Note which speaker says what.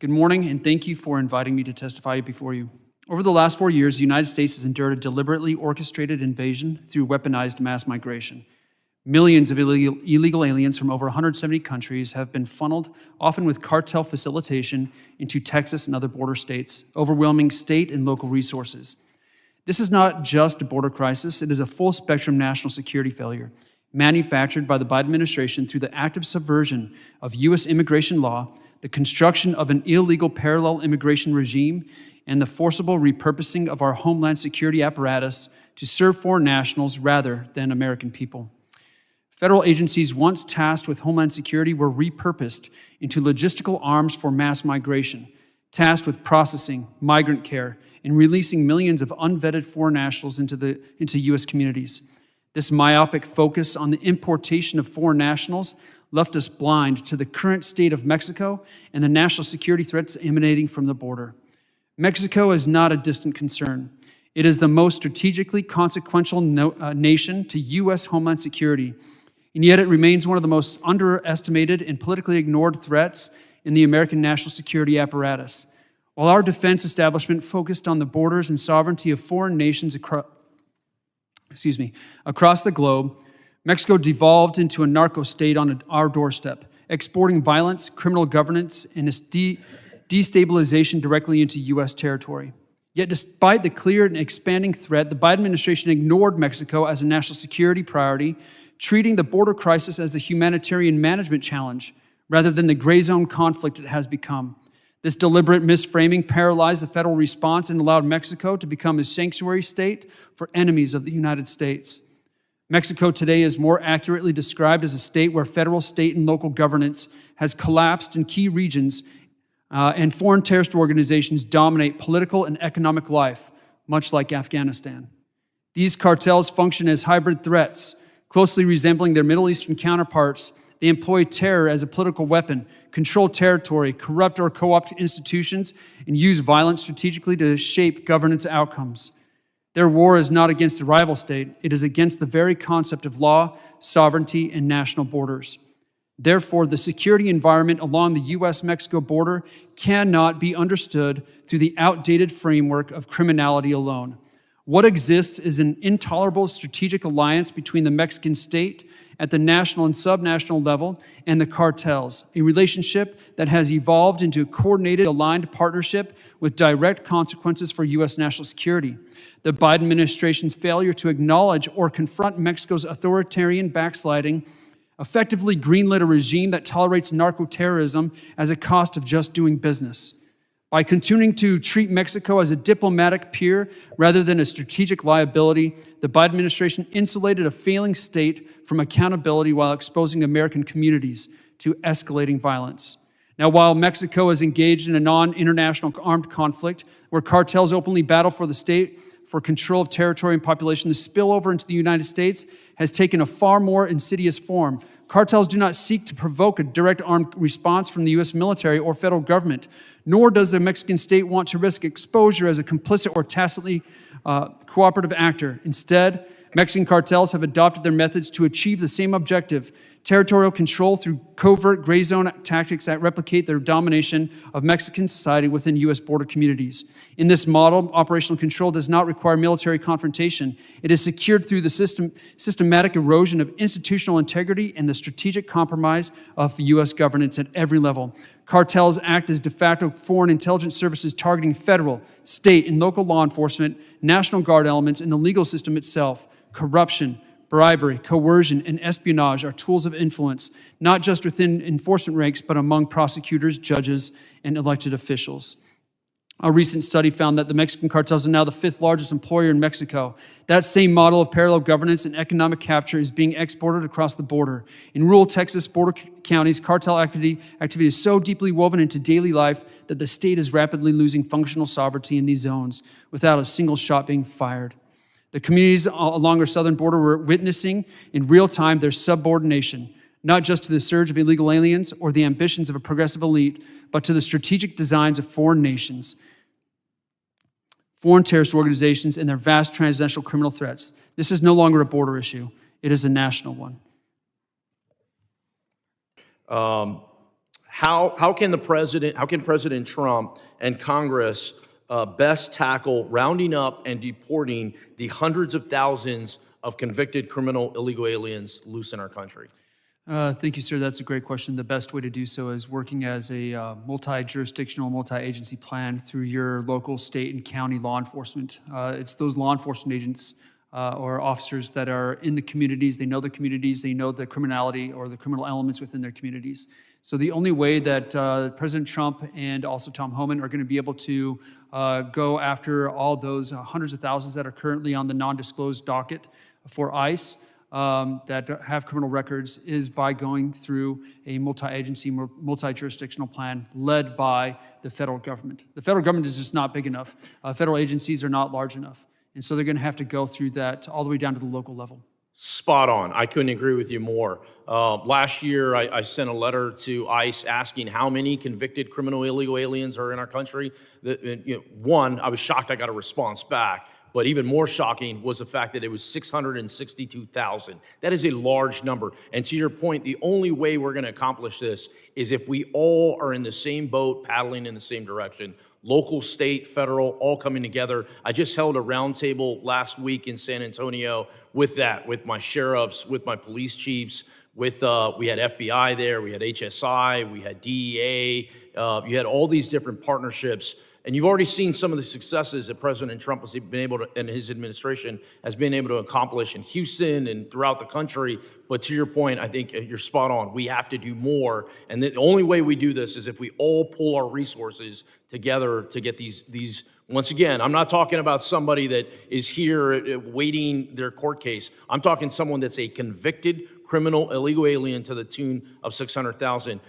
Speaker 1: Good morning, and thank you for inviting me to testify before you. Over the last 4 years, the United States has endured a deliberately orchestrated invasion through weaponized mass migration. Millions of illegal aliens from over 170 countries have been funneled, often with cartel facilitation, into Texas and other border states, overwhelming state and local resources. This is not just a border crisis, it is a full-spectrum national security failure, manufactured by the Biden administration through the active subversion of U.S. immigration law, the construction of an illegal parallel immigration regime, and the forcible repurposing of our Homeland security apparatus to serve foreign nationals rather than American people. Federal agencies once tasked with Homeland Security were repurposed into logistical arms for mass migration, tasked with processing, migrant care, and releasing millions of unvetted foreign nationals into U.S. communities. This myopic focus on the importation of foreign nationals left us blind to the current state of Mexico and the national security threats emanating from the border. Mexico is not a distant concern. It is the most strategically consequential nation to U.S. Homeland Security, and yet it remains one of the most underestimated and politically ignored threats in the American national security apparatus. While our defense establishment focused on the borders and sovereignty of foreign nations across the globe, Mexico devolved into a narco state on our doorstep, exporting violence, criminal governance, and destabilization directly into U.S. territory. Yet despite the clear and expanding threat, the Biden administration ignored Mexico as a national security priority, treating the border crisis as a humanitarian management challenge rather than the gray zone conflict it has become. This deliberate misframing paralyzed the federal response and allowed Mexico to become a sanctuary state for enemies of the United States. Mexico today is more accurately described as a state where federal, state, and local governance has collapsed in key regions, and foreign terrorist organizations dominate political and economic life, much like Afghanistan. These cartels function as hybrid threats, closely resembling their Middle Eastern counterparts. They employ terror as a political weapon, control territory, corrupt or co-opt institutions, and use violence strategically to shape governance outcomes. Their war is not against a rival state, it is against the very concept of law, sovereignty, and national borders. Therefore, the security environment along the U.S.-Mexico border cannot be understood through the outdated framework of criminality alone. What exists is an intolerable strategic alliance between the Mexican state at the national and subnational level and the cartels, a relationship that has evolved into a coordinated, aligned partnership with direct consequences for U.S. national security. The Biden administration's failure to acknowledge or confront Mexico's authoritarian backsliding effectively greenlit a regime that tolerates narco-terrorism as a cost of just doing business. By continuing to treat Mexico as a diplomatic peer rather than a strategic liability, the Biden administration insulated a failing state from accountability while exposing American communities to escalating violence. Now, while Mexico is engaged in a non-international armed conflict where cartels openly battle for the state for control of territory and population, the spillover into the United States has taken a far more insidious form. Cartels do not seek to provoke a direct armed response from the U.S. military or federal government, nor does the Mexican state want to risk exposure as a complicit or tacitly cooperative actor. Instead, Mexican cartels have adopted their methods to achieve the same objective: territorial control through covert gray zone tactics that replicate their domination of Mexican society within U.S. border communities. In this model, operational control does not require military confrontation. It is secured through the systematic erosion of institutional integrity and the strategic compromise of U.S. governance at every level. Cartels act as de facto foreign intelligence services targeting federal, state, and local law enforcement, National Guard elements, and the legal system itself. Corruption, bribery, coercion, and espionage are tools of influence, not just within enforcement ranks, but among prosecutors, judges, and elected officials. A recent study found that the Mexican cartels are now the 5th largest employer in Mexico. That same model of parallel governance and economic capture is being exported across the border. In rural Texas border counties, cartel activity is so deeply woven into daily life that the state is rapidly losing functional sovereignty in these zones without a single shot being fired. The communities along our southern border were witnessing in real time their subordination, not just to the surge of illegal aliens or the ambitions of a progressive elite, but to the strategic designs of foreign nations, foreign terrorist organizations, and their vast transnational criminal threats. This is no longer a border issue. It is a national one.
Speaker 2: how can President Trump and Congress best tackle rounding up and deporting the hundreds of thousands of convicted criminal illegal aliens loose in our country?
Speaker 1: Thank you, sir. That's a great question. The best way to do so is working as a multi-jurisdictional, multi-agency plan through your local, state, and county law enforcement. It's those law enforcement agents or officers that are in the communities. They know the communities. They know the criminality or the criminal elements within their communities. So the only way that President Trump and also Tom Homan are going to be able to go after all those hundreds of thousands that are currently on the non-disclosed docket for ICE that have criminal records is by going through a multi-agency, multi-jurisdictional plan led by the federal government. The federal government is just not big enough. Federal agencies are not large enough. And so they're going to have to go through that all the way down to the local level.
Speaker 2: Spot on. I couldn't agree with you more. Last year, I sent a letter to ICE asking how many convicted criminal illegal aliens are in our country. One, I was shocked I got a response back. But even more shocking was the fact that it was 662,000. That is a large number. And to your point, the only way we're going to accomplish this is if we all are in the same boat, paddling in the same direction. Local, state, federal, all coming together. I just held a roundtable last week in San Antonio with my sheriffs, with my police chiefs, we had FBI there, we had HSI, we had DEA, you had all these different partnerships. And you've already seen some of the successes that President Trump has been able to, and his administration has been able to accomplish in Houston and throughout the country. But to your point, I think you're spot on. We have to do more. And the only way we do this is if we all pull our resources together to get these. Once again, I'm not talking about somebody that is here waiting their court case. I'm talking someone that's a convicted criminal illegal alien to the tune of 600,000.